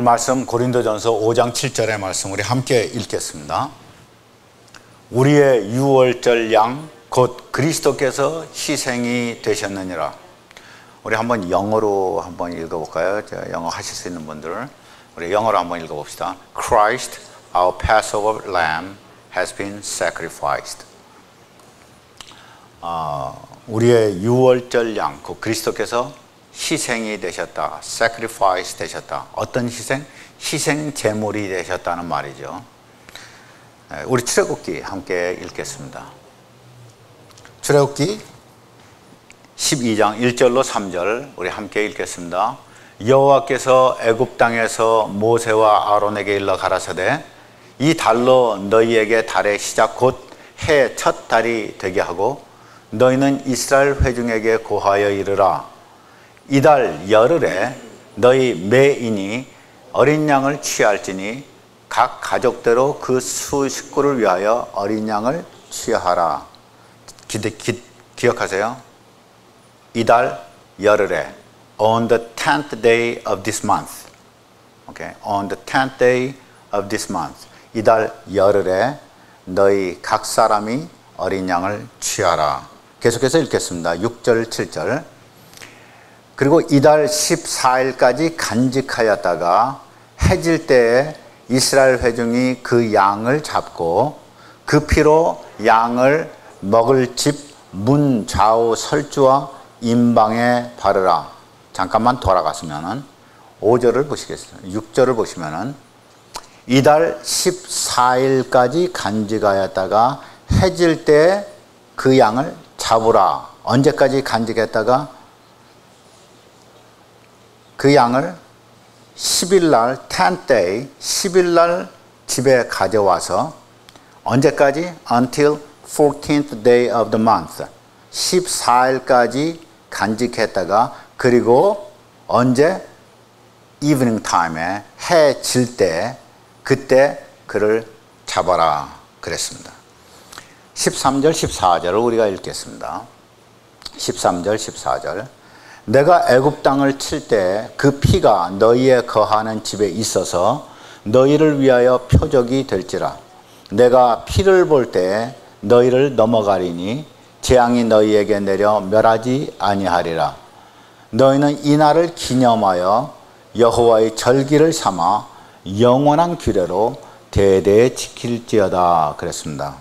말씀 고린도전서 5장 7절의 말씀 우리 함께 읽겠습니다. 우리의 유월절 양 곧 그리스도께서 희생이 되셨느니라. 우리 한번 영어로 한번 읽어볼까요? 영어 하실 수 있는 분들 우리 영어로 한번 읽어봅시다. Christ, our Passover lamb, has been sacrificed. 우리의 유월절 양, 그 그리스도께서 희생이 되셨다. sacrifice 되셨다. 어떤 희생? 희생 제물이 되셨다는 말이죠. 우리 출애굽기 함께 읽겠습니다. 출애굽기 12장 1절로 3절 우리 함께 읽겠습니다. 여호와께서 애굽 땅에서 모세와 아론에게 일러 가라사대 이 달로 너희에게 달의 시작 곧 해 첫 달이 되게 하고 너희는 이스라엘 회중에게 고하여 이르라. 이달 열흘에 너희 매인이 어린 양을 취할지니 각 가족대로 그 수 식구를 위하여 어린 양을 취하라. 기억하세요? 이달 열흘에 on the 10th day of this month. Okay, on the 10th day of this month. 이달 열흘에 너희 각 사람이 어린 양을 취하라. 계속해서 읽겠습니다. 6절 7절. 그리고 이달 14일까지 간직하였다가 해질 때에 이스라엘 회중이 그 양을 잡고 그 피로 양을 먹을 집 문 좌우 설주와 임방에 바르라. 잠깐만 돌아갔으면은 5절을 보시겠습니다. 6절을 보시면은 이달 14일까지 간직하였다가 해질 때 그 양을 잡으라. 언제까지 간직했다가 그 양을 10일날 10th day 10일날 집에 가져와서 언제까지? Until 14th day of the month 14일까지 간직했다가 그리고 언제? evening time에 해 질 때 그때 그를 잡아라 그랬습니다. 13절 14절을 우리가 읽겠습니다. 13절 14절. 내가 애굽 땅을 칠 때 그 피가 너희의 거하는 집에 있어서 너희를 위하여 표적이 될지라. 내가 피를 볼 때 너희를 넘어가리니 재앙이 너희에게 내려 멸하지 아니하리라. 너희는 이 날을 기념하여 여호와의 절기를 삼아 영원한 규례로 대대에 지킬지어다 그랬습니다.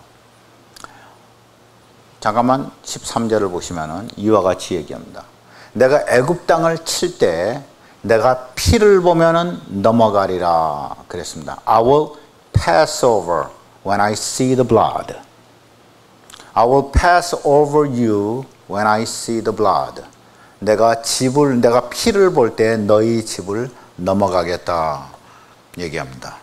잠깐만 13절을 보시면은 이와 같이 얘기합니다. 내가 애굽 땅을 칠 때 내가 피를 보면은 넘어가리라 그랬습니다. I will pass over when I see the blood. I will pass over you when I see the blood. 내가 피를 볼 때 너희 집을 넘어가겠다 얘기합니다.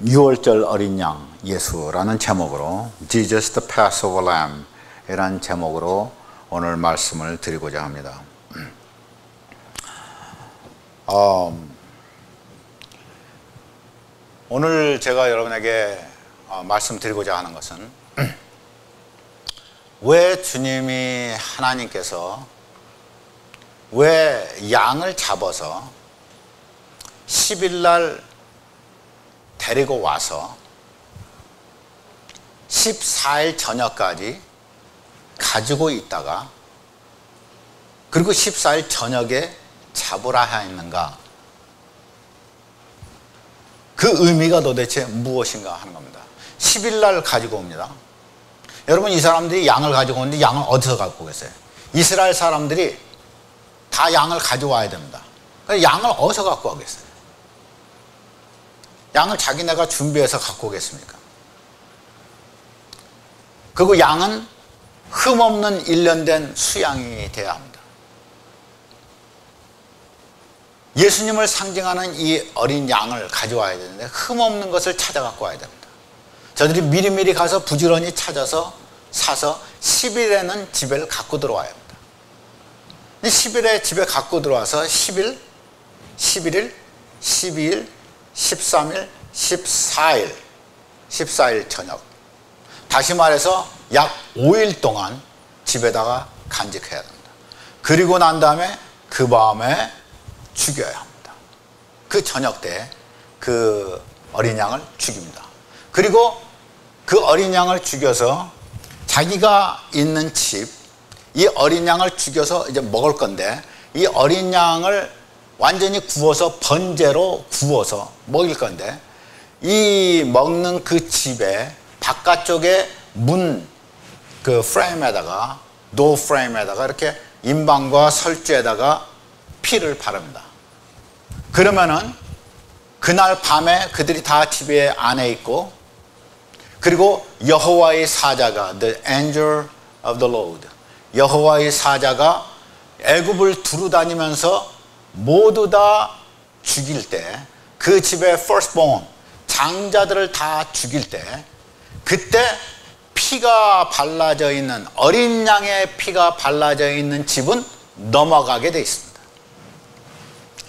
6월절 어린 양 예수라는 제목으로 Jesus the Passover Lamb 이라는 제목으로 오늘 말씀을 드리고자 합니다. 오늘 제가 여러분에게 말씀드리고자 하는 것은 왜 주님이 하나님께서 왜 양을 잡아서 10일날 데리고 와서 14일 저녁까지 가지고 있다가 그리고 14일 저녁에 잡으라 하였는가? 그 의미가 도대체 무엇인가 하는 겁니다. 10일날 가지고 옵니다. 여러분 이 사람들이 양을 가지고 오는데 양을 어디서 갖고 오겠어요? 이스라엘 사람들이 다 양을 가져와야 됩니다. 양을 어디서 갖고 오겠어요? 양을 자기네가 준비해서 갖고 오겠습니까? 그리고 양은 흠없는 일련된 수양이 되어야 합니다. 예수님을 상징하는 이 어린 양을 가져와야 되는데 흠없는 것을 찾아 갖고 와야 됩니다. 저들이 미리미리 가서 부지런히 찾아서 사서 10일에는 집에 갖고 들어와야 합니다. 10일에 집에 갖고 들어와서 10일, 11일, 12일, 13일, 14일 저녁 다시 말해서 약 5일 동안 집에다가 간직해야 됩니다. 그리고 난 다음에 그 밤에 죽여야 합니다. 그 저녁 때 그 어린 양을 죽입니다. 그리고 그 어린 양을 죽여서 자기가 있는 집, 이 어린 양을 죽여서 이제 먹을 건데, 이 어린 양을 완전히 구워서 번제로 구워서 먹일 건데, 이 먹는 그 집에 바깥쪽에 문 그 프레임에다가, 도 프레임에다가 이렇게 인방과 설주에다가 피를 바릅니다. 그러면은 그날 밤에 그들이 다 집에 안에 있고, 그리고 여호와의 사자가, the angel of the Lord, 여호와의 사자가 애굽을 두루다니면서 모두 다 죽일 때, 그 집의 firstborn, 장자들을 다 죽일 때, 그때 피가 발라져 있는, 어린 양의 피가 발라져 있는 집은 넘어가게 돼 있습니다.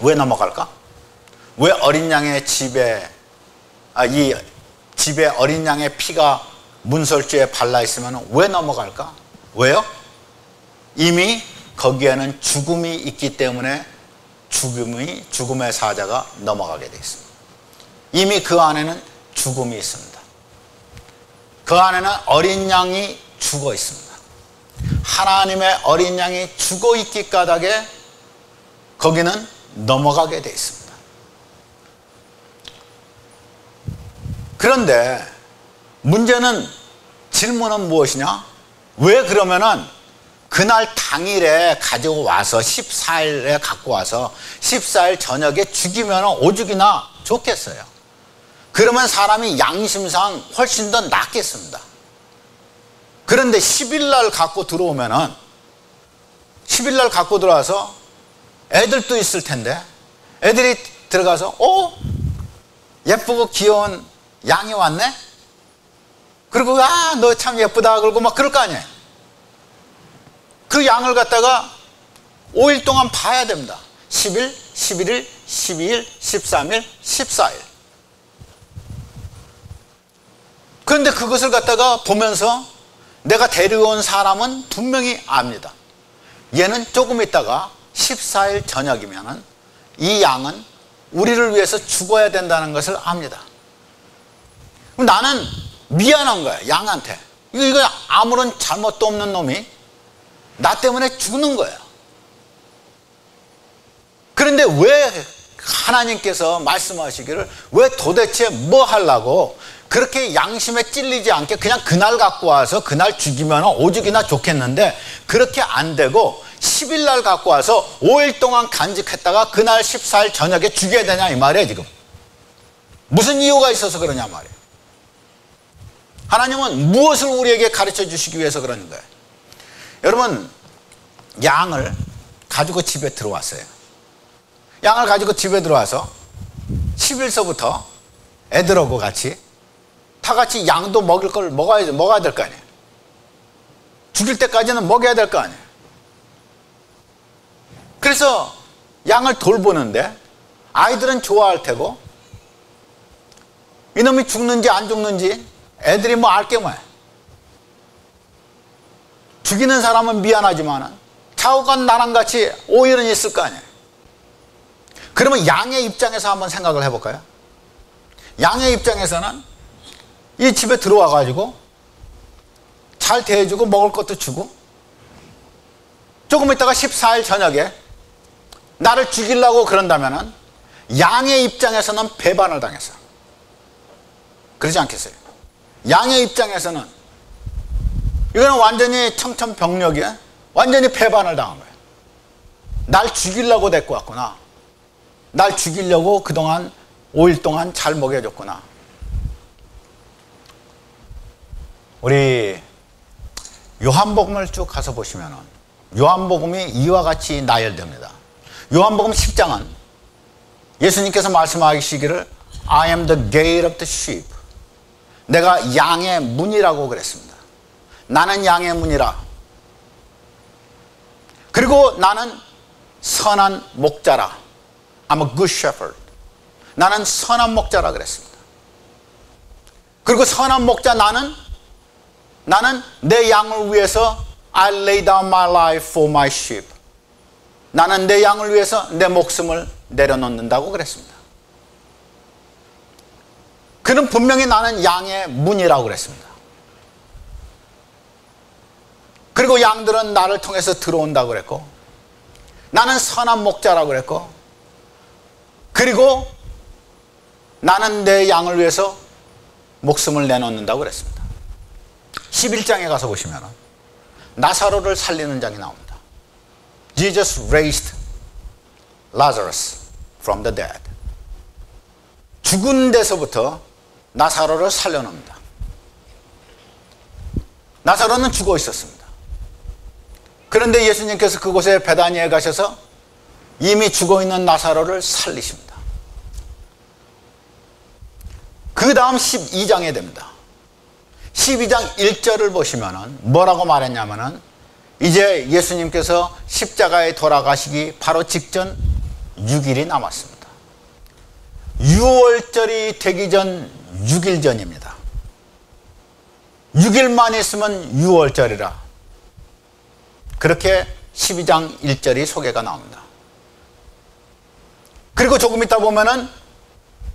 왜 넘어갈까? 왜 어린 양의 집에, 이 집에 어린 양의 피가 문설주에 발라 있으면 왜 넘어갈까? 왜요? 이미 거기에는 죽음이 있기 때문에 죽음의 사자가 넘어가게 돼 있습니다. 이미 그 안에는 죽음이 있습니다. 그 안에는 어린 양이 죽어 있습니다. 하나님의 어린 양이 죽어 있기 까닭에 거기는 넘어가게 돼 있습니다. 그런데 문제는, 질문은 무엇이냐? 왜 그러면은 그날 당일에 가지고 와서 14일에 갖고 와서 14일 저녁에 죽이면 오죽이나 좋겠어요. 그러면 사람이 양심상 훨씬 더 낫겠습니다. 그런데 10일 날 갖고 들어오면은, 10일 날 갖고 들어와서 애들도 있을 텐데, 애들이 들어가서 예쁘고 귀여운 양이 왔네? 그리고 너 참 예쁘다 그러고 막 그럴 거 아니에요. 그 양을 갖다가 5일 동안 봐야 됩니다. 10일, 11일, 12일, 13일, 14일. 그런데 그것을 갖다가 보면서 내가 데려온 사람은 분명히 압니다. 얘는 조금 있다가 14일 저녁이면은 이 양은 우리를 위해서 죽어야 된다는 것을 압니다. 그럼 나는 미안한 거야, 양한테. 이거 아무런 잘못도 없는 놈이 나 때문에 죽는 거예요. 그런데 왜 하나님께서 말씀하시기를, 왜 도대체 뭐 하려고 그렇게 양심에 찔리지 않게 그냥 그날 갖고 와서 그날 죽이면 오죽이나 좋겠는데, 그렇게 안 되고 10일 날 갖고 와서 5일 동안 간직했다가 그날 14일 저녁에 죽여야 되냐 이 말이에요. 지금 무슨 이유가 있어서 그러냐 말이에요. 하나님은 무엇을 우리에게 가르쳐 주시기 위해서 그러는 거예요. 여러분, 양을 가지고 집에 들어왔어요. 양을 가지고 집에 들어와서 10일서부터 애들하고 같이 다 같이 양도 먹을 걸 먹어야 될 거 아니에요. 죽일 때까지는 먹여야 될 거 아니에요. 그래서 양을 돌보는데 아이들은 좋아할 테고, 이놈이 죽는지 안 죽는지 애들이 뭐 알게 뭐야. 죽이는 사람은 미안하지만 좌우간 나랑 같이 5일은 있을 거 아니에요. 그러면 양의 입장에서 한번 생각을 해볼까요? 양의 입장에서는 이 집에 들어와 가지고 잘 대해주고 먹을 것도 주고, 조금 있다가 14일 저녁에 나를 죽이려고 그런다면은 양의 입장에서는 배반을 당했어. 그러지 않겠어요? 양의 입장에서는 이거는 완전히 청천벽력에 완전히 배반을 당한 거예요. 날 죽이려고 데리고 왔구나. 날 죽이려고 그동안 5일 동안 잘 먹여줬구나. 우리 요한복음을 쭉 가서 보시면은 요한복음이 이와 같이 나열됩니다. 요한복음 10장은 예수님께서 말씀하시기를 I am the gate of the sheep. 내가 양의 문이라고 그랬습니다. 나는 양의 문이라. 그리고 나는 선한 목자라. I'm a good shepherd. 나는 선한 목자라 그랬습니다. 그리고 선한 목자 나는 내 양을 위해서 I lay down my life for my sheep. 나는 내 양을 위해서 내 목숨을 내려놓는다고 그랬습니다. 그는 분명히 나는 양의 문이라고 그랬습니다. 그리고 양들은 나를 통해서 들어온다고 그랬고, 나는 선한 목자라고 그랬고, 그리고 나는 내 양을 위해서 목숨을 내놓는다고 그랬습니다. 11장에 가서 보시면 나사로를 살리는 장이 나옵니다. Jesus raised Lazarus from the dead. 죽은 데서부터 나사로를 살려놓습니다. 나사로는 죽어 있었습니다. 그런데 예수님께서 그곳에 베다니에 가셔서 이미 죽어 있는 나사로를 살리십니다. 그 다음 12장에 됩니다. 12장 1절을 보시면 뭐라고 말했냐면은, 이제 예수님께서 십자가에 돌아가시기 바로 직전 6일이 남았습니다. 6월절이 되기 전 6일 전입니다. 6일만 있으면 6월절이라, 그렇게 12장 1절이 소개가 나옵니다. 그리고 조금 있다 보면은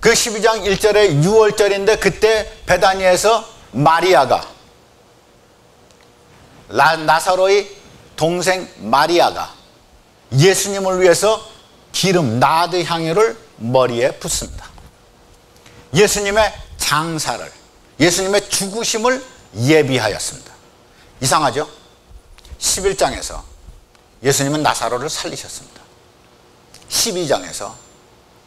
그 12장 1절에 6월절인데, 그때 베다니에서 마리아가, 나사로의 동생 마리아가 예수님을 위해서 기름, 나드 향유를 머리에 붓습니다. 예수님의 장사를, 예수님의 죽으심을 예비하였습니다. 이상하죠? 11장에서 예수님은 나사로를 살리셨습니다. 12장에서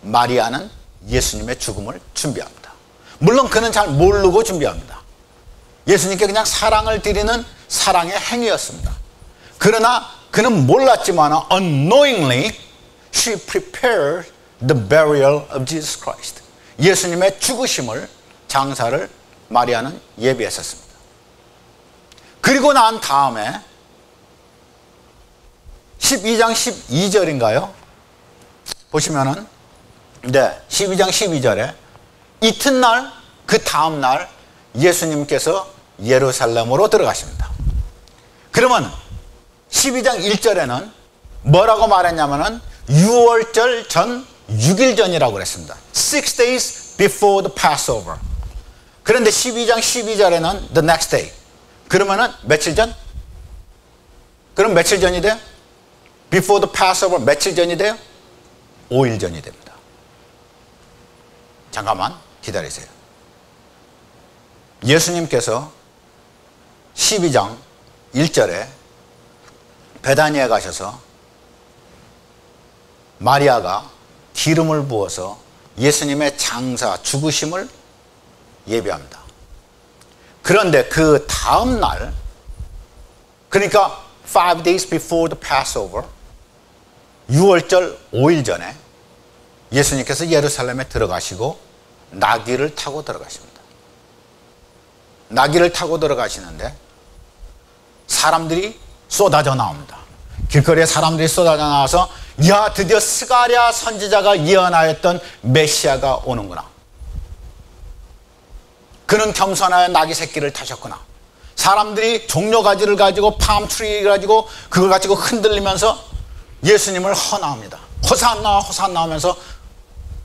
마리아는 예수님의 죽음을 준비합니다. 물론 그는 잘 모르고 준비합니다. 예수님께 그냥 사랑을 드리는 사랑의 행위였습니다. 그러나 그는 몰랐지만 unknowingly she prepared the burial of Jesus Christ. 예수님의 죽으심을, 장사를 마리아는 예비했었습니다. 그리고 난 다음에 12장 12절인가요? 보시면은, 네, 12장 12절에 이튿날, 그 다음날 예수님께서 예루살렘으로 들어가십니다. 그러면 12장 1절에는 뭐라고 말했냐면은 6월절 전 6일 전이라고 그랬습니다. 6 days before the Passover. 그런데 12장 12절에는 the next day. 그러면은 며칠 전? 그럼 며칠 전이 돼요? Before the Passover 며칠 전이 돼요? 5일 전이 됩니다. 잠깐만 기다리세요. 예수님께서 12장 1절에 베다니에 가셔서 마리아가 기름을 부어서 예수님의 장사, 죽으심을 예비합니다. 그런데 그 다음 날, 그러니까 5 days before the Passover, 6월절 5일 전에 예수님께서 예루살렘에 들어가시고 나귀를 타고 들어가십니다. 나귀를 타고 들어가시는데 사람들이 쏟아져 나옵니다. 길거리에 사람들이 쏟아져 나와서, 야, 드디어 스가랴 선지자가 예언하였던 메시아가 오는구나. 그는 겸손하여 나귀 새끼를 타셨구나. 사람들이 종려가지를 가지고, 팜트리를 가지고, 그걸 가지고 흔들리면서 예수님을 헌화합니다. 호산나 호산나 하면서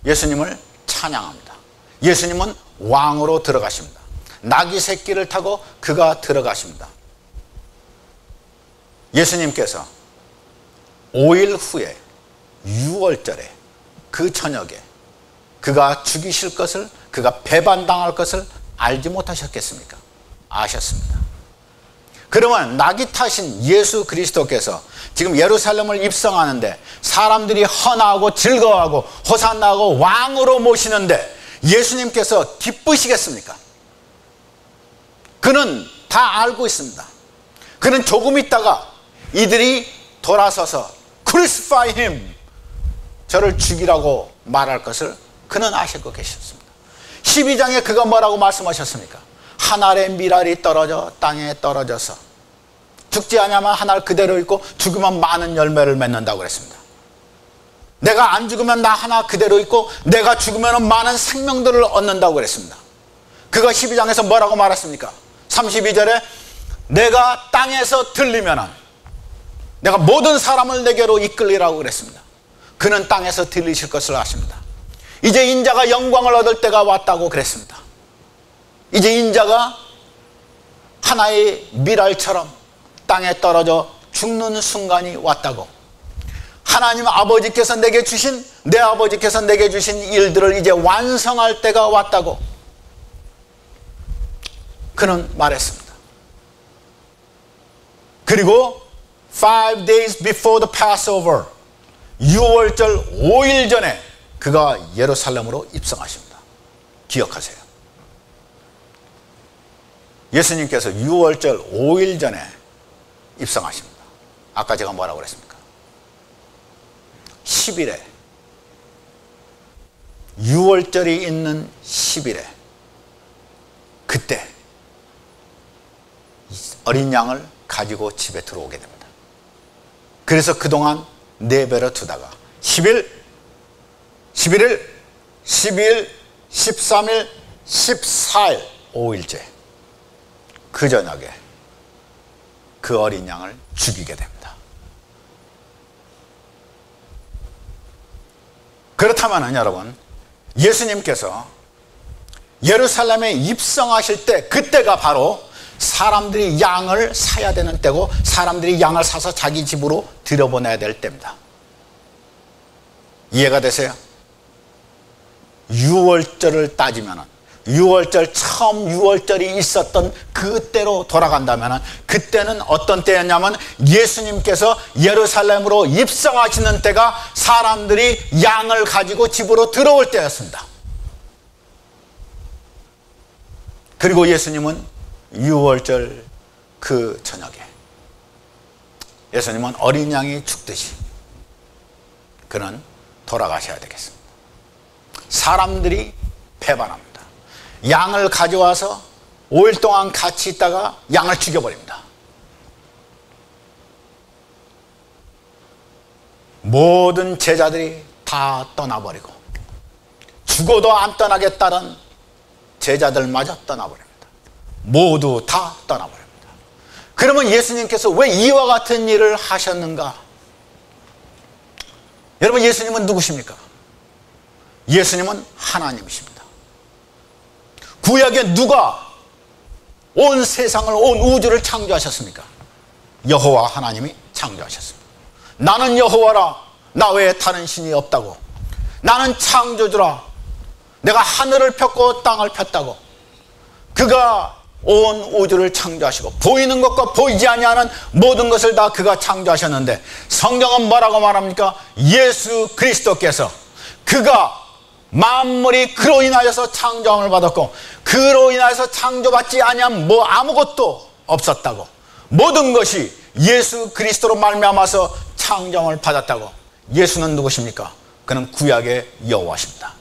예수님을 찬양합니다. 예수님은 왕으로 들어가십니다. 나귀 새끼를 타고 그가 들어가십니다. 예수님께서 5일 후에 6월절에 그 저녁에 그가 죽이실 것을, 그가 배반당할 것을 알지 못하셨겠습니까? 아셨습니다. 그러면 나귀 타신 예수 그리스도께서 지금 예루살렘을 입성하는데 사람들이 헌하고 즐거워하고 호산나하고 왕으로 모시는데 예수님께서 기쁘시겠습니까? 그는 다 알고 있습니다. 그는 조금 있다가 이들이 돌아서서 Crucify him, 저를 죽이라고 말할 것을 그는 아시고 계셨습니다. 12장에 그가 뭐라고 말씀하셨습니까? 한 알의 밀알이 떨어져 땅에 떨어져서 죽지 않으면 한 알 그대로 있고 죽으면 많은 열매를 맺는다고 그랬습니다. 내가 안 죽으면 나 하나 그대로 있고 내가 죽으면 많은 생명들을 얻는다고 그랬습니다. 그가 12장에서 뭐라고 말했습니까? 32절에 내가 땅에서 들리면 내가 모든 사람을 내게로 이끌리라고 그랬습니다. 그는 땅에서 들리실 것을 아십니다. 이제 인자가 영광을 얻을 때가 왔다고 그랬습니다. 이제 인자가 하나의 밀알처럼 땅에 떨어져 죽는 순간이 왔다고, 하나님 아버지께서 내게 주신, 내 아버지께서 내게 주신 일들을 이제 완성할 때가 왔다고 그는 말했습니다. 그리고 5 days before the Passover, 6월절 5일 전에 그가 예루살렘으로 입성하십니다. 기억하세요. 예수님께서 6월절 5일 전에 입성하십니다. 아까 제가 뭐라고 그랬습니까? 10일에, 6월절이 있는 10일에 그때 어린 양을 가지고 집에 들어오게 됩니다. 그래서 그동안 내버려 두다가 10일, 11일, 12일, 13일, 14일, 5일째 그 저녁에 그 어린 양을 죽이게 됩니다. 그렇다면 여러분, 예수님께서 예루살렘에 입성하실 때, 그때가 바로 사람들이 양을 사야 되는 때고, 사람들이 양을 사서 자기 집으로 들여보내야 될 때입니다. 이해가 되세요? 6월절을 따지면 6월절, 처음 6월절이 있었던 그때로 돌아간다면 그때는 어떤 때였냐면 예수님께서 예루살렘으로 입성하시는 때가 사람들이 양을 가지고 집으로 들어올 때였습니다. 그리고 예수님은 6월절 그 저녁에 예수님은 어린 양이 죽듯이 그는 돌아가셔야 되겠습니다. 사람들이 배반합니다. 양을 가져와서 5일 동안 같이 있다가 양을 죽여버립니다. 모든 제자들이 다 떠나버리고 죽어도 안 떠나겠다는 제자들마저 떠나버립니다. 모두 다 떠나버립니다. 그러면 예수님께서 왜 이와 같은 일을 하셨는가? 여러분, 예수님은 누구십니까? 예수님은 하나님이십니다. 구약에 누가 온 세상을, 온 우주를 창조하셨습니까? 여호와 하나님이 창조하셨습니다. 나는 여호와라, 나 외에 다른 신이 없다고. 나는 창조주라, 내가 하늘을 폈고 땅을 폈다고. 그가 온 우주를 창조하시고 보이는 것과 보이지 아니하는 모든 것을 다 그가 창조하셨는데, 성경은 뭐라고 말합니까? 예수 그리스도께서, 그가 만물이 그로 인하여서 창조함을 받았고 그로 인하여서 창조받지 아니한 뭐 아무것도 없었다고, 모든 것이 예수 그리스도로 말미암아서 창조함을 받았다고. 예수는 누구십니까? 그는 구약의 여호와십니다.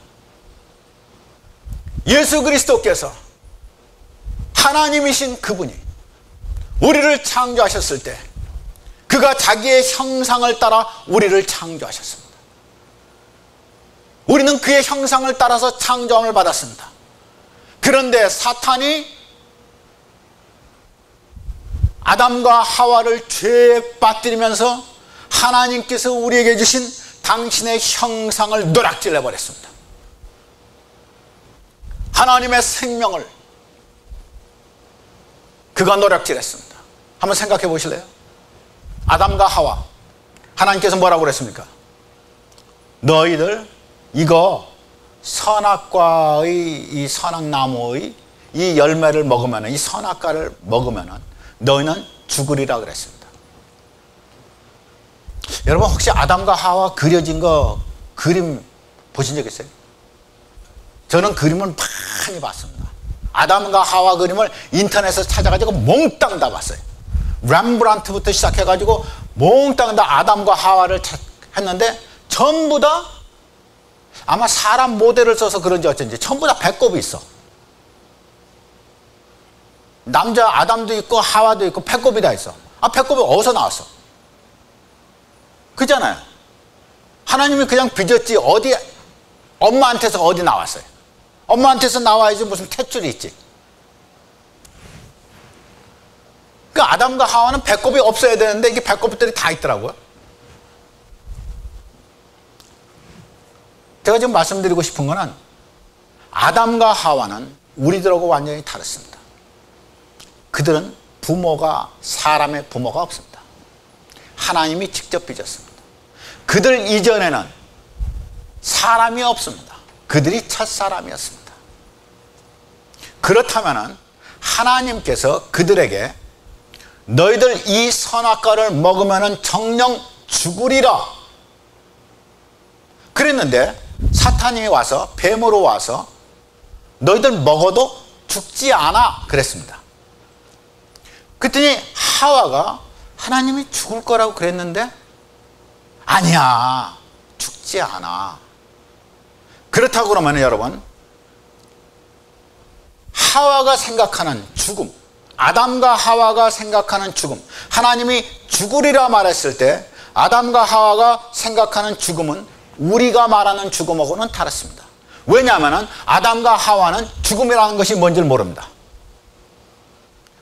예수 그리스도께서, 하나님이신 그분이 우리를 창조하셨을 때 그가 자기의 형상을 따라 우리를 창조하셨습니다. 우리는 그의 형상을 따라서 창조함을 받았습니다. 그런데 사탄이 아담과 하와를 죄에 빠뜨리면서 하나님께서 우리에게 주신 당신의 형상을 노략질해 버렸습니다. 하나님의 생명을 그가 노략질했습니다. 한번 생각해 보실래요? 아담과 하와, 하나님께서 뭐라고 그랬습니까? 너희들 이거 선악과의, 이 선악나무의 이 열매를 먹으면, 이 선악과를 먹으면 너희는 죽으리라 그랬습니다. 여러분, 혹시 아담과 하와 그려진 거 그림 보신 적 있어요? 저는 그림을 많이 봤습니다. 아담과 하와 그림을 인터넷에서 찾아가지고 몽땅 다 봤어요. 렘브란트부터 시작해가지고 몽땅 다 아담과 하와를 했는데 전부 다 아마 사람 모델을 써서 그런지 어쩐지 전부 다 배꼽이 있어. 남자 아담도 있고 하와도 있고 배꼽이 다 있어. 아, 배꼽이 어디서 나왔어? 그잖아요. 하나님이 그냥 빚었지 어디, 엄마한테서 어디 나왔어요? 엄마한테서 나와야지 무슨 탯줄이 있지. 그 아담과 하와는 배꼽이 없어야 되는데 이게 배꼽들이 다 있더라고요. 제가 지금 말씀드리고 싶은 거는 아담과 하와는 우리들하고 완전히 다릅니다. 그들은 사람의 부모가 없습니다. 하나님이 직접 빚었습니다. 그들 이전에는 사람이 없습니다. 그들이 첫사람이었습니다. 그렇다면 하나님께서 그들에게 너희들 이 선악과를 먹으면 정녕 죽으리라 그랬는데 사탄이 와서 뱀으로 와서 너희들 먹어도 죽지 않아 그랬습니다. 그랬더니 하와가 하나님이 죽을 거라고 그랬는데 아니야, 죽지 않아. 그렇다고 그러면 여러분, 하와가 생각하는 죽음, 아담과 하와가 생각하는 죽음, 하나님이 죽으리라 말했을 때 아담과 하와가 생각하는 죽음은 우리가 말하는 죽음하고는 다릅니다. 왜냐하면 아담과 하와는 죽음이라는 것이 뭔지를 모릅니다.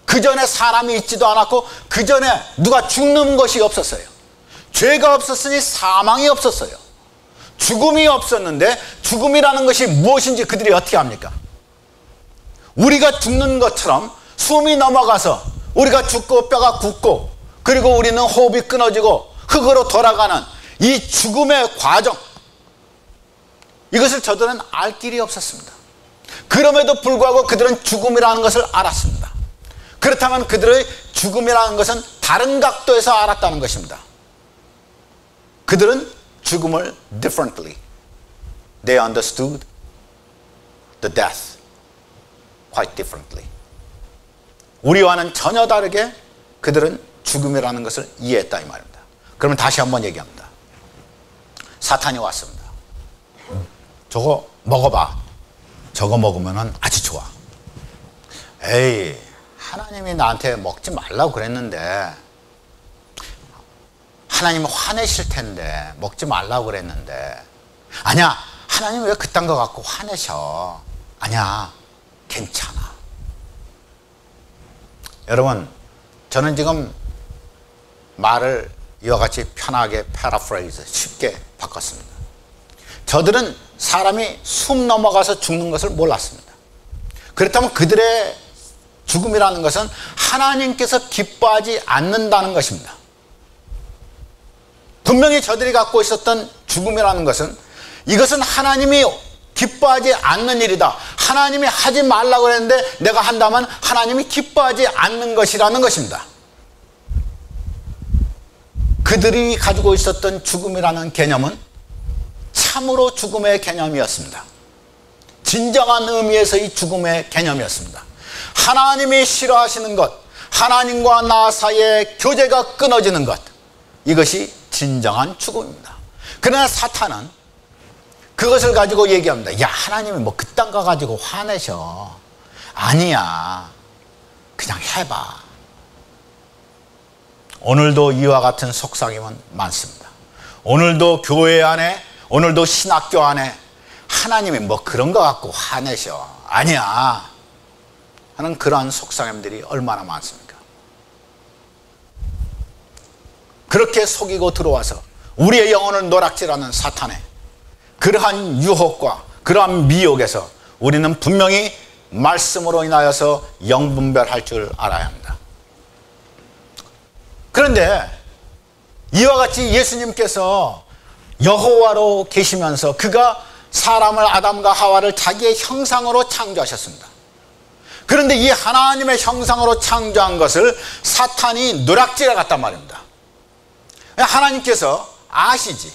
그 전에 사람이 있지도 않았고 그 전에 누가 죽는 것이 없었어요. 죄가 없었으니 사망이 없었어요. 죽음이 없었는데 죽음이라는 것이 무엇인지 그들이 어떻게 합니까? 우리가 죽는 것처럼 숨이 넘어가서 우리가 죽고 뼈가 굳고 그리고 우리는 호흡이 끊어지고 흙으로 돌아가는 이 죽음의 과정, 이것을 저들은 알 길이 없었습니다. 그럼에도 불구하고 그들은 죽음이라는 것을 알았습니다. 그렇다면 그들의 죽음이라는 것은 다른 각도에서 알았다는 것입니다. 그들은 죽음을 differently. They understood the death quite differently. 우리와는 전혀 다르게 그들은 죽음이라는 것을 이해했다 이 말입니다. 그러면 다시 한번 얘기합니다. 사탄이 왔습니다. 저거 먹어봐. 저거 먹으면 아주 좋아. 에이, 하나님이 나한테 먹지 말라고 그랬는데, 하나님은 화내실 텐데 먹지 말라고 그랬는데, 아니야, 하나님 왜 그딴 거 갖고 화내셔? 아니야, 괜찮아. 여러분, 저는 지금 말을 이와 같이 편하게 패러프레이즈, 쉽게 바꿨습니다. 저들은 사람이 숨 넘어가서 죽는 것을 몰랐습니다. 그렇다면 그들의 죽음이라는 것은 하나님께서 기뻐하지 않는다는 것입니다. 분명히 저들이 갖고 있었던 죽음이라는 것은 이것은 하나님이 기뻐하지 않는 일이다. 하나님이 하지 말라고 했는데 내가 한다면 하나님이 기뻐하지 않는 것이라는 것입니다. 그들이 가지고 있었던 죽음이라는 개념은 참으로 죽음의 개념이었습니다. 진정한 의미에서의 죽음의 개념이었습니다. 하나님이 싫어하시는 것, 하나님과 나 사이의 교제가 끊어지는 것, 이것이 진정한 죽음입니다. 그러나 사탄은 그것을 가지고 얘기합니다. 야, 하나님이 뭐 그딴 거 가지고 화내셔. 아니야, 그냥 해봐. 오늘도 이와 같은 속삭임은 많습니다. 오늘도 교회 안에, 오늘도 신학교 안에 하나님이 뭐 그런 거 갖고 화내셔. 아니야 하는 그러한 속삭임들이 얼마나 많습니까? 그렇게 속이고 들어와서 우리의 영혼을 노락질하는 사탄의 그러한 유혹과 그러한 미혹에서 우리는 분명히 말씀으로 인하여서 영분별할 줄 알아야 합니다. 그런데 이와 같이 예수님께서 여호와로 계시면서 그가 사람을, 아담과 하와를 자기의 형상으로 창조하셨습니다. 그런데 이 하나님의 형상으로 창조한 것을 사탄이 노락질해 갔단 말입니다. 하나님께서 아시지,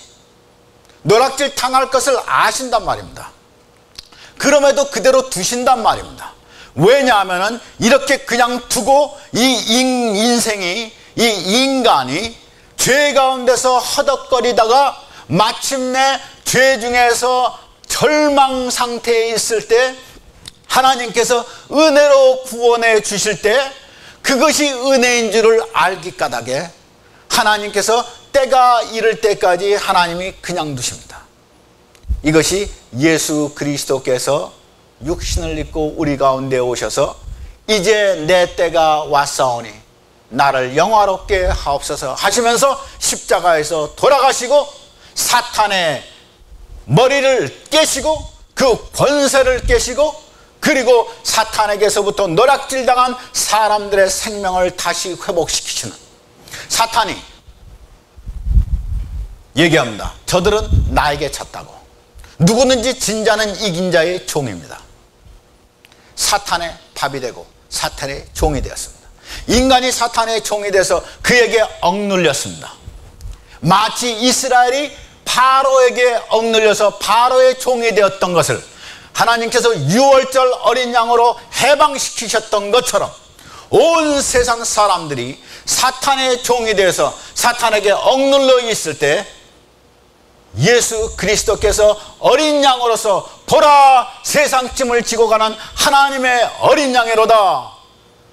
노락질 당할 것을 아신단 말입니다. 그럼에도 그대로 두신단 말입니다. 왜냐하면 이렇게 그냥 두고 이 인생이, 이 인간이 죄 가운데서 허덕거리다가 마침내 죄 중에서 절망 상태에 있을 때 하나님께서 은혜로 구원해 주실 때 그것이 은혜인 줄을 알기 까닭에 하나님께서 때가 이를 때까지 하나님이 그냥 두십니다. 이것이 예수 그리스도께서 육신을 입고 우리 가운데 오셔서 이제 내 때가 왔사오니 나를 영화롭게 하옵소서 하시면서 십자가에서 돌아가시고 사탄의 머리를 깨시고 그 권세를 깨시고 그리고 사탄에게서부터 노략질당한 사람들의 생명을 다시 회복시키시는 사탄이 얘기합니다. 저들은 나에게 졌다고. 누구든지 진 자는 이긴 자의 종입니다. 사탄의 밥이 되고 사탄의 종이 되었습니다. 인간이 사탄의 종이 돼서 그에게 억눌렸습니다. 마치 이스라엘이 바로에게 억눌려서 바로의 종이 되었던 것을 하나님께서 6월절 어린 양으로 해방시키셨던 것처럼 온 세상 사람들이 사탄의 종이 되어서 사탄에게 억눌려 있을 때 예수 그리스도께서 어린 양으로서 보라 세상 짐을 지고 가는 하나님의 어린 양이로다.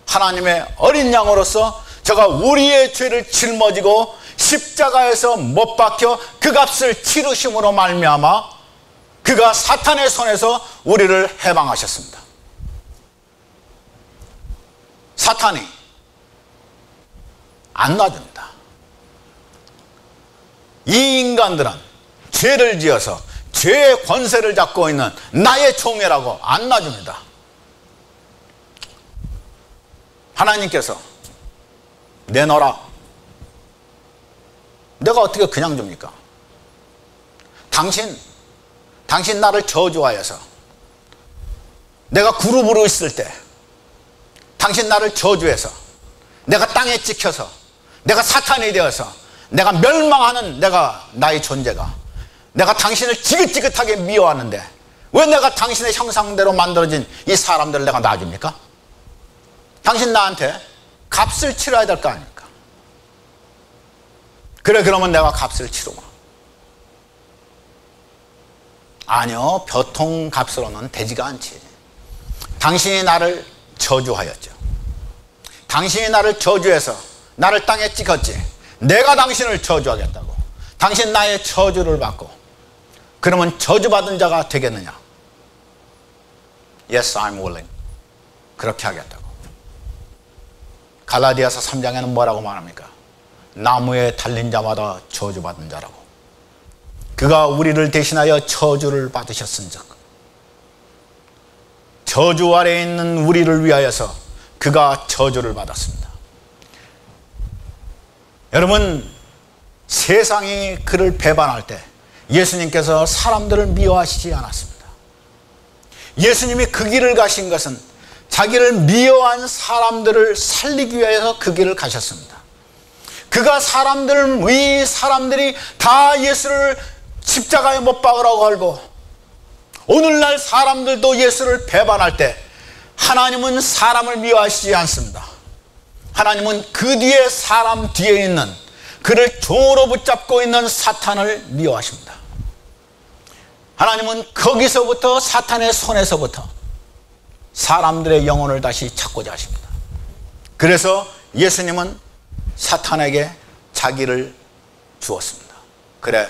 하나님의 어린 양으로서 저가 우리의 죄를 짊어지고 십자가에서 못 박혀 그 값을 치르심으로 말미암아 그가 사탄의 손에서 우리를 해방하셨습니다. 사탄이 안 놔줍니다. 이 인간들은 죄를 지어서 죄의 권세를 잡고 있는 나의 종이라고 안 놔줍니다. 하나님께서 내놔라. 내가 어떻게 그냥 줍니까? 당신 나를 저주하여서 내가 그룹으로 있을 때 당신 나를 저주해서 내가 땅에 찍혀서 내가 사탄이 되어서 내가 멸망하는 나의 존재가 내가 당신을 지긋지긋하게 미워하는데 왜 내가 당신의 형상대로 만들어진 이 사람들을 내가 놔줍니까? 당신 나한테 값을 치러야 될 거 아닙니까? 그래, 그러면 내가 값을 치르고. 아니요, 교통값으로는 되지가 않지. 당신이 나를 저주하였죠. 당신이 나를 저주해서 나를 땅에 찍었지. 내가 당신을 저주하겠다고. 당신 나의 저주를 받고. 그러면 저주받은 자가 되겠느냐? Yes, I'm willing. 그렇게 하겠다고. 갈라디아서 3장에는 뭐라고 말합니까? 나무에 달린 자마다 저주받은 자라고. 그가 우리를 대신하여 저주를 받으셨은즉 저주 아래에 있는 우리를 위하여서 그가 저주를 받았습니다. 여러분, 세상이 그를 배반할 때 예수님께서 사람들을 미워하시지 않았습니다. 예수님이 그 길을 가신 것은 자기를 미워한 사람들을 살리기 위해서 그 길을 가셨습니다. 그가 사람들이 다 예수를 십자가에 못 박으라고 걸고 오늘날 사람들도 예수를 배반할 때 하나님은 사람을 미워하시지 않습니다. 하나님은 그 뒤에 사람 뒤에 있는 그를 종으로 붙잡고 있는 사탄을 미워하십니다. 하나님은 거기서부터 사탄의 손에서부터 사람들의 영혼을 다시 찾고자 하십니다. 그래서 예수님은 사탄에게 자기를 주었습니다. 그래,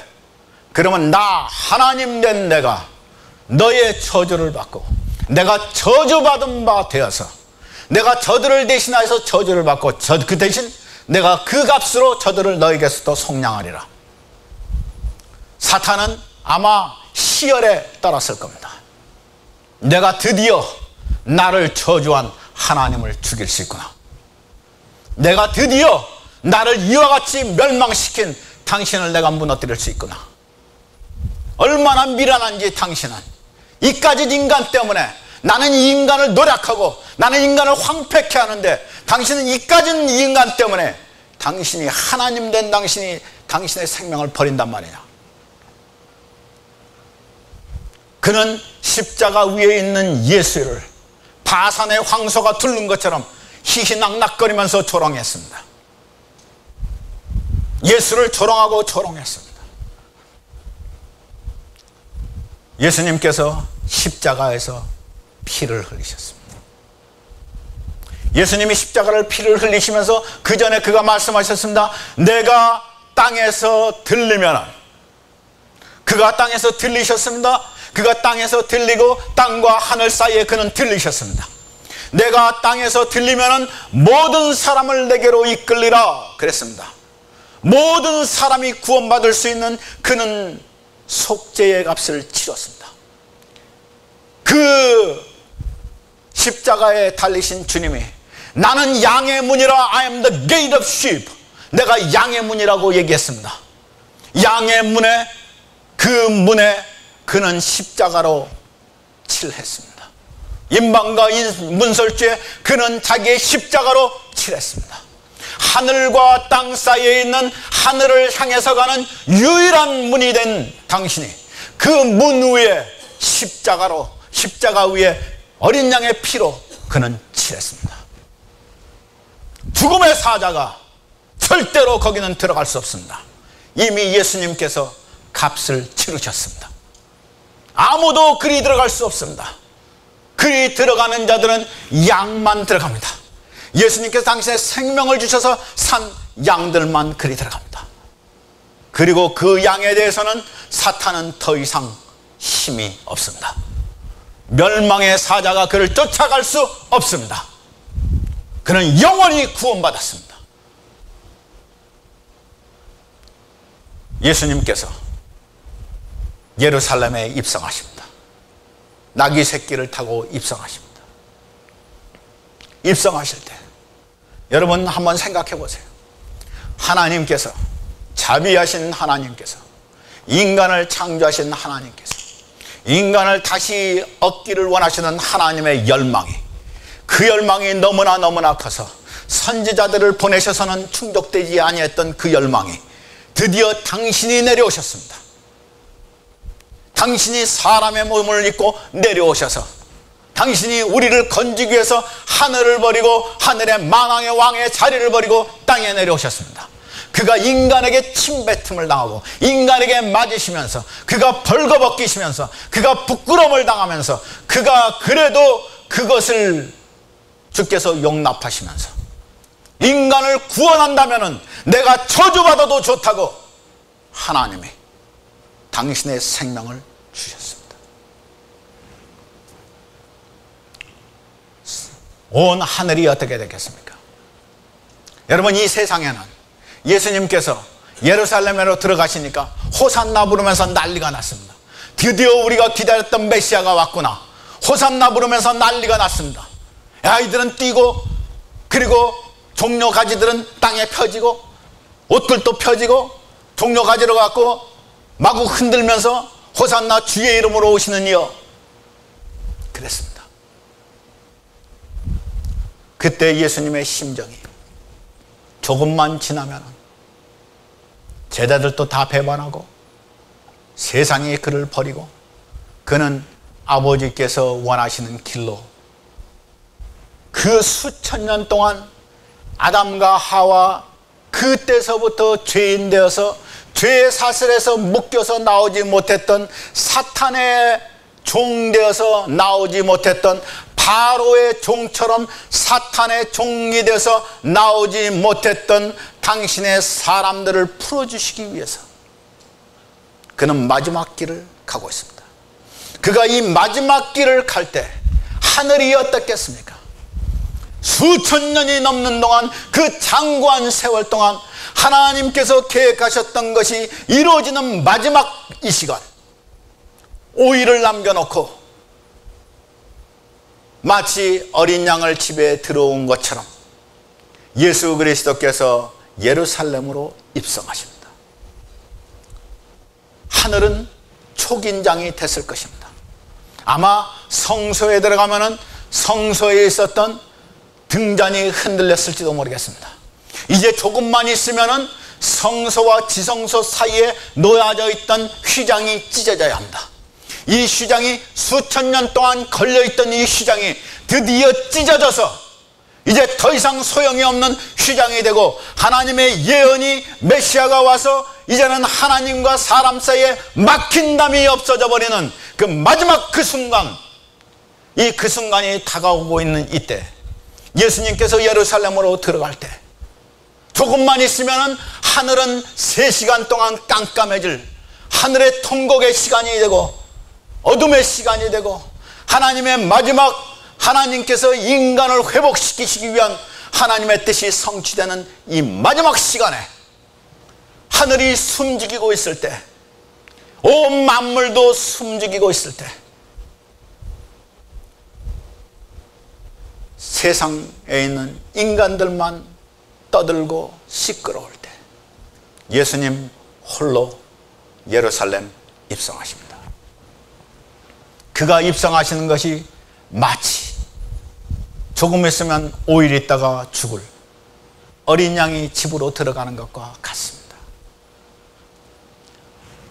그러면 나 하나님 된 내가 너의 저주를 받고 내가 저주받은 바 되어서 내가 저들을 대신하여서 저주를 받고 그 대신 내가 그 값으로 저들을 너에게서도 속량하리라. 사탄은 아마 희열에 떨었을 겁니다. 내가 드디어 나를 저주한 하나님을 죽일 수 있구나. 내가 드디어 나를 이와 같이 멸망시킨 당신을 내가 무너뜨릴 수 있구나. 얼마나 미련한지 당신은 이까짓 인간 때문에 나는 이 인간을 노력하고 나는 인간을 황폐케 하는데 당신은 이까짓 인간 때문에 당신이 하나님 된 당신이 당신의 생명을 버린단 말이냐. 그는 십자가 위에 있는 예수를 바산의 황소가 둘른 것처럼 희희낙낙거리면서 조롱했습니다. 예수를 조롱하고 조롱했습니다. 예수님께서 십자가에서 피를 흘리셨습니다. 예수님이 십자가를 피를 흘리시면서 그 전에 그가 말씀하셨습니다. 내가 땅에서 들리면, 그가 땅에서 들리셨습니다. 그가 땅에서 들리고 땅과 하늘 사이에 그는 들리셨습니다. 내가 땅에서 들리면은 모든 사람을 내게로 이끌리라 그랬습니다. 모든 사람이 구원받을 수 있는 그는 속죄의 값을 치렀습니다. 그 십자가에 달리신 주님이 나는 양의 문이라, I am the gate of sheep, 내가 양의 문이라고 얘기했습니다. 양의 문에, 그 문에 그는 십자가로 칠했습니다. 임방과 문설주에 그는 자기의 십자가로 칠했습니다. 하늘과 땅 사이에 있는 하늘을 향해서 가는 유일한 문이 된 당신이 그 문 위에 십자가로, 십자가 위에 어린 양의 피로 그는 칠했습니다. 죽음의 사자가 절대로 거기는 들어갈 수 없습니다. 이미 예수님께서 값을 치르셨습니다. 아무도 그리 들어갈 수 없습니다. 그리 들어가는 자들은 양만 들어갑니다. 예수님께서 당신의 생명을 주셔서 산 양들만 그리 들어갑니다. 그리고 그 양에 대해서는 사탄은 더 이상 힘이 없습니다. 멸망의 사자가 그를 쫓아갈 수 없습니다. 그는 영원히 구원받았습니다. 예수님께서 예루살렘에 입성하십니다. 나귀 새끼를 타고 입성하십니다. 입성하실 때 여러분 한번 생각해 보세요. 하나님께서, 자비하신 하나님께서, 인간을 창조하신 하나님께서 인간을 다시 얻기를 원하시는 하나님의 열망이, 그 열망이 너무나 커서 선지자들을 보내셔서는 충족되지 아니했던 그 열망이 드디어 당신이 내려오셨습니다. 당신이 사람의 몸을 입고 내려오셔서 당신이 우리를 건지기 위해서 하늘을 버리고 하늘의 만왕의 왕의 자리를 버리고 땅에 내려오셨습니다. 그가 인간에게 침뱉음을 당하고 인간에게 맞으시면서 그가 벌거벗기시면서 그가 부끄러움을 당하면서 그가 그래도 그것을 주께서 용납하시면서 인간을 구원한다면은 내가 저주받아도 좋다고 하나님이 당신의 생명을 주셨습니다. 온 하늘이 어떻게 되겠습니까? 여러분, 이 세상에는 예수님께서 예루살렘으로 들어가시니까 호산나 부르면서 난리가 났습니다. 드디어 우리가 기다렸던 메시아가 왔구나. 호산나 부르면서 난리가 났습니다. 아이들은 뛰고, 그리고 종려 가지들은 땅에 펴지고, 옷들도 펴지고, 종려 가지로 갖고 마구 흔들면서 호산나 주의 이름으로 오시는 이여, 그랬습니다. 그때 예수님의 심정이 조금만 지나면 제자들도 다 배반하고 세상이 그를 버리고 그는 아버지께서 원하시는 길로, 그 수천 년 동안 아담과 하와 그때서부터 죄인 되어서 죄의 사슬에서 묶여서 나오지 못했던, 사탄의 종 되어서 나오지 못했던, 바로의 종처럼 사탄의 종이 되어서 나오지 못했던 당신의 사람들을 풀어주시기 위해서 그는 마지막 길을 가고 있습니다. 그가 이 마지막 길을 갈 때 하늘이 어떻겠습니까? 수천 년이 넘는 동안, 그 장구한 세월 동안 하나님께서 계획하셨던 것이 이루어지는 마지막 이 시간, 5일을 남겨놓고 마치 어린 양을 집에 들어온 것처럼 예수 그리스도께서 예루살렘으로 입성하십니다. 하늘은 초긴장이 됐을 것입니다. 아마 성소에 들어가면은 성소에 있었던 등잔이 흔들렸을지도 모르겠습니다. 이제 조금만 있으면은 성소와 지성소 사이에 놓여져 있던 휘장이 찢어져야 합니다. 이 휘장이 수천 년 동안 걸려있던 이 휘장이 드디어 찢어져서 이제 더 이상 소용이 없는 휘장이 되고, 하나님의 예언이 메시아가 와서 이제는 하나님과 사람 사이에 막힌 담이 없어져 버리는 그 마지막 그 순간, 그 순간이 다가오고 있는 이때 예수님께서 예루살렘으로 들어갈 때 조금만 있으면 하늘은 3시간 동안 깜깜해질, 하늘의 통곡의 시간이 되고 어둠의 시간이 되고 하나님의 마지막 하나님께서 인간을 회복시키시기 위한 하나님의 뜻이 성취되는 이 마지막 시간에 하늘이 숨죽이고 있을 때, 온 만물도 숨죽이고 있을 때, 세상에 있는 인간들만 떠들고 시끄러울 때 예수님 홀로 예루살렘 입성하십니다. 그가 입성하시는 것이 마치 조금 있으면 5일 있다가 죽을 어린 양이 집으로 들어가는 것과 같습니다.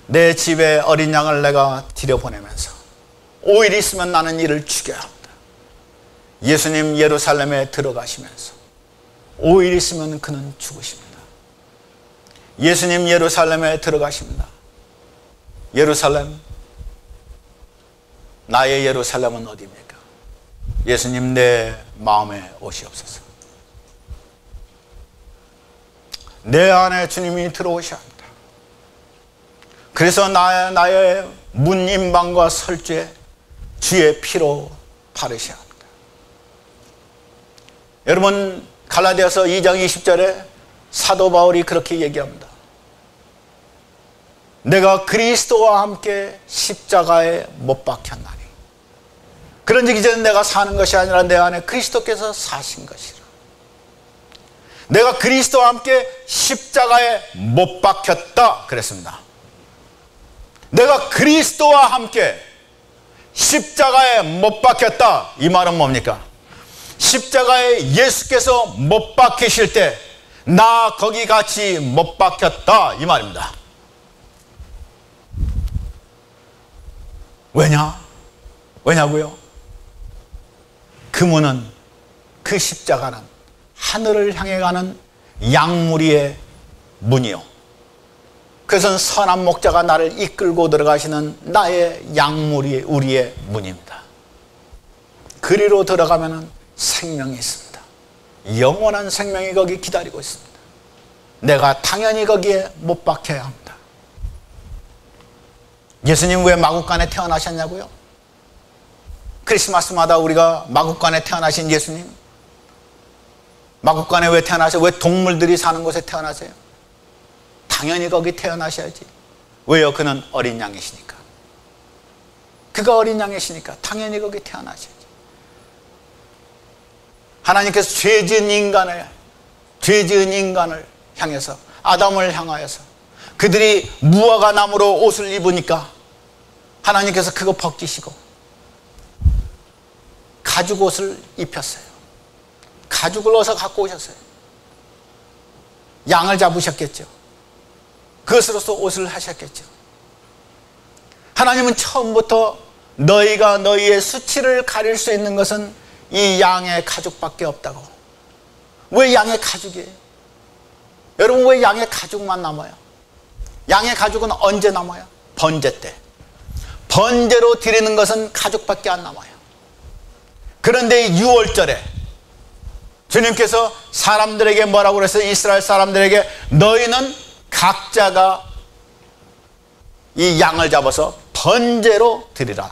내 집에 어린 양을 내가 들여보내면서 5일 있으면 나는 이를 죽여야 합니다. 예수님 예루살렘에 들어가시면서 5일 있으면 그는 죽으십니다. 예수님 예루살렘에 들어가십니다. 예루살렘, 나의 예루살렘은 어디입니까? 예수님 내 마음에 오시옵소서. 내 안에 주님이 들어오셔야 합니다. 그래서 나의 문임방과 설주에 주의 피로 바르셔야 합니다. 여러분, 갈라디아서 2장 20절에 사도 바울이 그렇게 얘기합니다. 내가 그리스도와 함께 십자가에 못 박혔나니 그런즉 이제는 내가 사는 것이 아니라 내 안에 그리스도께서 사신 것이라. 내가 그리스도와 함께 십자가에 못 박혔다 그랬습니다. 내가 그리스도와 함께 십자가에 못 박혔다, 이 말은 뭡니까? 십자가에 예수께서 못 박히실 때 나 거기 같이 못 박혔다, 이 말입니다. 왜냐고요? 그 문은, 그 십자가는 하늘을 향해 가는 양무리의 문이요, 그것은 선한 목자가 나를 이끌고 들어가시는 나의 양무리, 우리의 문입니다. 그리로 들어가면 생명이 있습니다. 영원한 생명이 거기 기다리고 있습니다. 내가 당연히 거기에 못 박혀야 합니다. 예수님 왜 마국간에 태어나셨냐고요? 크리스마스마다 우리가 마국간에 태어나신 예수님, 마국간에 왜 태어나세요? 왜 동물들이 사는 곳에 태어나세요? 당연히 거기 태어나셔야지. 왜요? 그는 어린 양이시니까. 그가 어린 양이시니까 당연히 거기 태어나셔야지. 하나님께서 죄 지은 인간을 향해서, 아담을 향하여서 그들이 무화과 나무로 옷을 입으니까 하나님께서 그거 벗기시고 가죽 옷을 입혔어요. 가죽을 어서 갖고 오셨어요. 양을 잡으셨겠죠. 그것으로서 옷을 하셨겠죠. 하나님은 처음부터 너희가 너희의 수치를 가릴 수 있는 것은 이 양의 가죽밖에 없다고. 왜 양의 가죽이에요? 여러분, 왜 양의 가죽만 남아요? 양의 가죽은 언제 남아요? 번제 때. 번제로 드리는 것은 가죽밖에 안 남아요. 그런데 6월절에 주님께서 사람들에게 뭐라고 그랬어요? 이스라엘 사람들에게 너희는 각자가 이 양을 잡아서 번제로 드리라.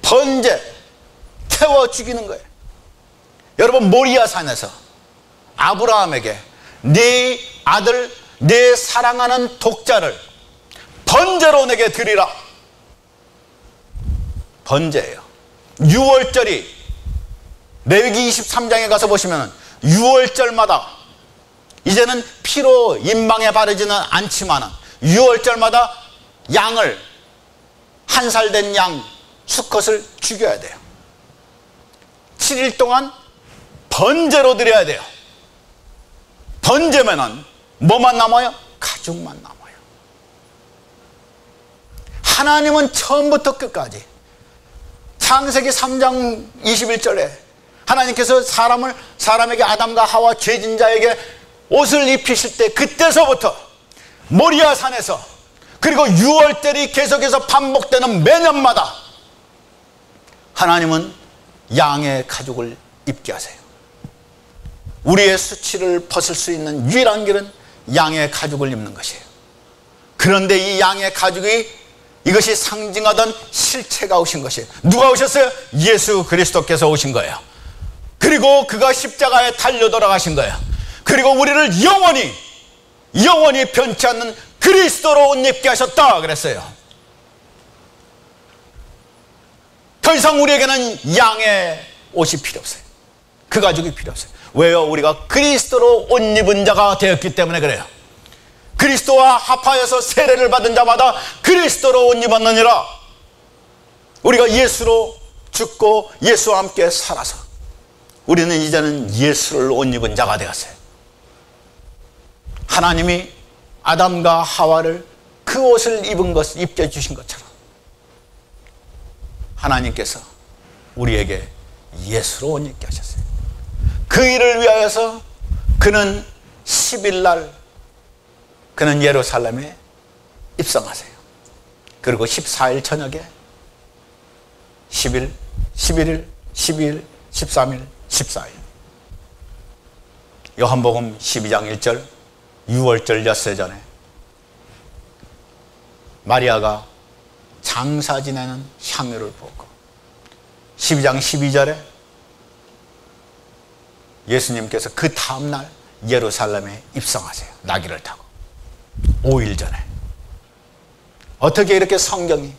번제, 태워 죽이는 거예요. 여러분, 모리아 산에서 아브라함에게 네 아들, 내 사랑하는 독자를 번제로 내게 드리라. 번제예요. 6월절이, 레위기 23장에 가서 보시면 6월절마다 이제는 피로 인방에 바르지는 않지만 6월절마다 양을, 한 살 된 양 수컷을 죽여야 돼요. 7일 동안 번제로 드려야 돼요. 번제면은 뭐만 남아요? 가죽만 남아요. 하나님은 처음부터 끝까지 창세기 3장 21절에 하나님께서 사람에게, 아담과 하와 죄진 자에게 옷을 입히실 때 그때서부터 모리아 산에서, 그리고 6월절이 계속해서 반복되는 매년마다 하나님은 양의 가죽을 입게 하세요. 우리의 수치를 벗을 수 있는 유일한 길은 양의 가죽을 입는 것이에요. 그런데 이 양의 가죽이 이것이 상징하던 실체가 오신 것이에요. 누가 오셨어요? 예수 그리스도께서 오신 거예요. 그리고 그가 십자가에 달려 돌아가신 거예요. 그리고 우리를 영원히 변치 않는 그리스도로 옷 입게 하셨다 그랬어요. 더 이상 우리에게는 양의 옷이 필요 없어요. 그 가죽이 필요 없어요. 왜요? 우리가 그리스도로 옷 입은 자가 되었기 때문에 그래요. 그리스도와 합하여서 세례를 받은 자마다 그리스도로 옷 입었느니라. 우리가 예수로 죽고 예수와 함께 살아서 우리는 이제는 예수를 옷 입은 자가 되었어요. 하나님이 아담과 하와를 그 옷을 입게 주신 것처럼 하나님께서 우리에게 예수로 옷 입게 하셨어요. 그 일을 위하여서 그는 10일 날 그는 예루살렘에 입성하세요. 그리고 14일 저녁에 10일, 11일, 12일, 13일, 14일 요한복음 12장 1절 6월절 엿새 전에 마리아가 장사 지내는 향유를 붓고 12장 12절에 예수님께서 그 다음날 예루살렘에 입성하세요. 나귀를 타고 5일 전에. 어떻게 이렇게 성경이,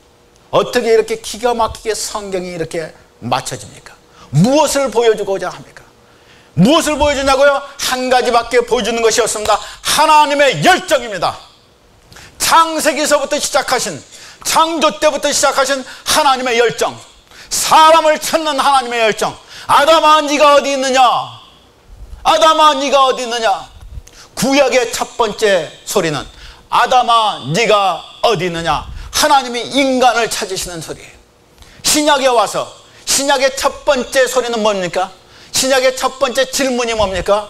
어떻게 이렇게 기가 막히게 성경이 이렇게 맞춰집니까? 무엇을 보여주고자 합니까? 무엇을 보여주냐고요? 한 가지밖에 보여주는 것이 없습니다. 하나님의 열정입니다. 창세기서부터 시작하신, 창조 때부터 시작하신 하나님의 열정, 사람을 찾는 하나님의 열정. 아담아 네가 어디 있느냐? 아담아 네가 어디 있느냐? 구약의 첫 번째 소리는 아담아 네가 어디 있느냐? 하나님이 인간을 찾으시는 소리예요. 신약에 와서 신약의 첫 번째 소리는 뭡니까? 신약의 첫 번째 질문이 뭡니까?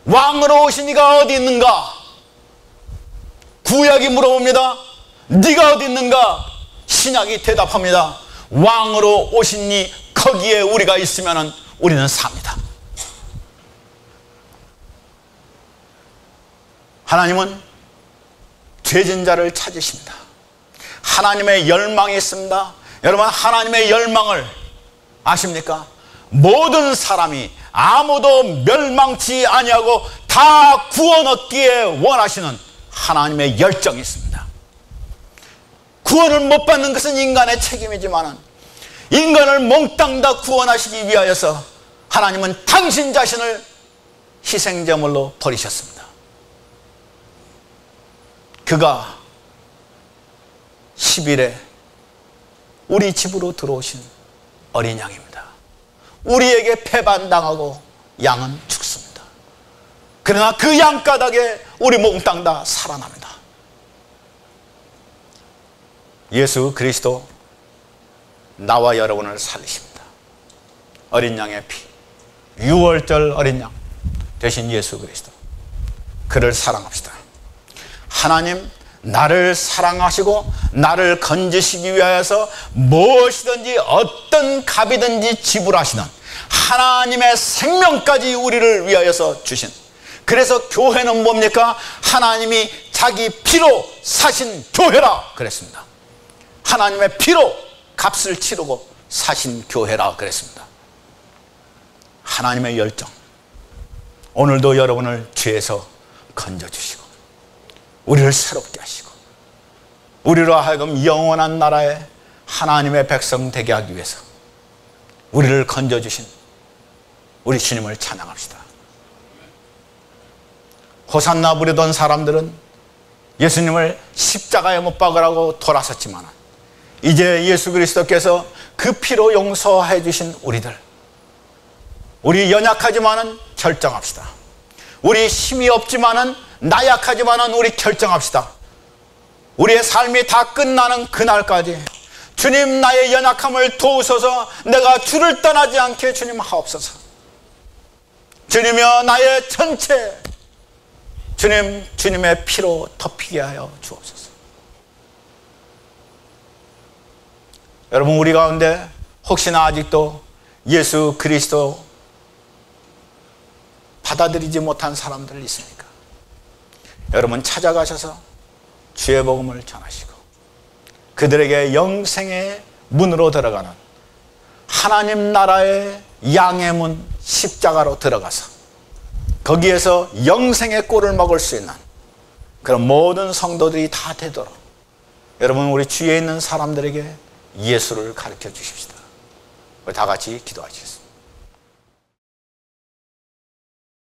왕으로 오신 이가 어디 있는가? 구약이 물어봅니다. 네가 어디 있는가? 신약이 대답합니다. 왕으로 오신 이 거기에 우리가 있으면 우리는 삽니다. 하나님은 죄진 자를 찾으십니다. 하나님의 열망이 있습니다. 여러분, 하나님의 열망을 아십니까? 모든 사람이 아무도 멸망치 아니하고 다 구원 얻기에 원하시는 하나님의 열정이 있습니다. 구원을 못 받는 것은 인간의 책임이지만 인간을 몽땅 다 구원하시기 위하여서 하나님은 당신 자신을 희생제물로 버리셨습니다. 그가 10일에 우리 집으로 들어오신 어린 양입니다. 우리에게 배반당하고 양은 죽습니다. 그러나 그 양가닥에 우리 몽땅 다 살아납니다. 예수 그리스도 나와 여러분을 살리십니다. 어린 양의 피, 6월절 어린 양 대신 예수 그리스도, 그를 사랑합시다. 하나님 나를 사랑하시고 나를 건지시기 위하여서 무엇이든지 어떤 값이든지 지불하시는 하나님의 생명까지 우리를 위하여서 주신, 그래서 교회는 뭡니까? 하나님이 자기 피로 사신 교회라 그랬습니다. 하나님의 피로 값을 치르고 사신 교회라 그랬습니다. 하나님의 열정, 오늘도 여러분을 죄에서 건져주시고 우리를 새롭게 하시고 우리로 하여금 영원한 나라의 하나님의 백성 되게 하기 위해서 우리를 건져주신 우리 주님을 찬양합시다. 호산나 부르던 사람들은 예수님을 십자가에 못 박으라고 돌아섰지만 이제 예수 그리스도께서 그 피로 용서해 주신 우리들, 우리 연약하지만은 결정합시다. 우리 힘이 없지만은 나약하지만은 우리 결정합시다. 우리의 삶이 다 끝나는 그날까지 주님 나의 연약함을 도우소서, 내가 주를 떠나지 않게 주님 하옵소서. 주님이여 나의 전체 주님, 주님의 피로 덮이게 하여 주옵소서. 여러분, 우리 가운데 혹시나 아직도 예수 그리스도 받아들이지 못한 사람들 있습니까? 여러분 찾아가셔서 주의 복음을 전하시고 그들에게 영생의 문으로 들어가는 하나님 나라의 양의 문 십자가로 들어가서 거기에서 영생의 꼴을 먹을 수 있는 그런 모든 성도들이 다 되도록 여러분 우리 주위에 있는 사람들에게 예수를 가르쳐 주십시다. 우리 다 같이 기도하시겠습니다.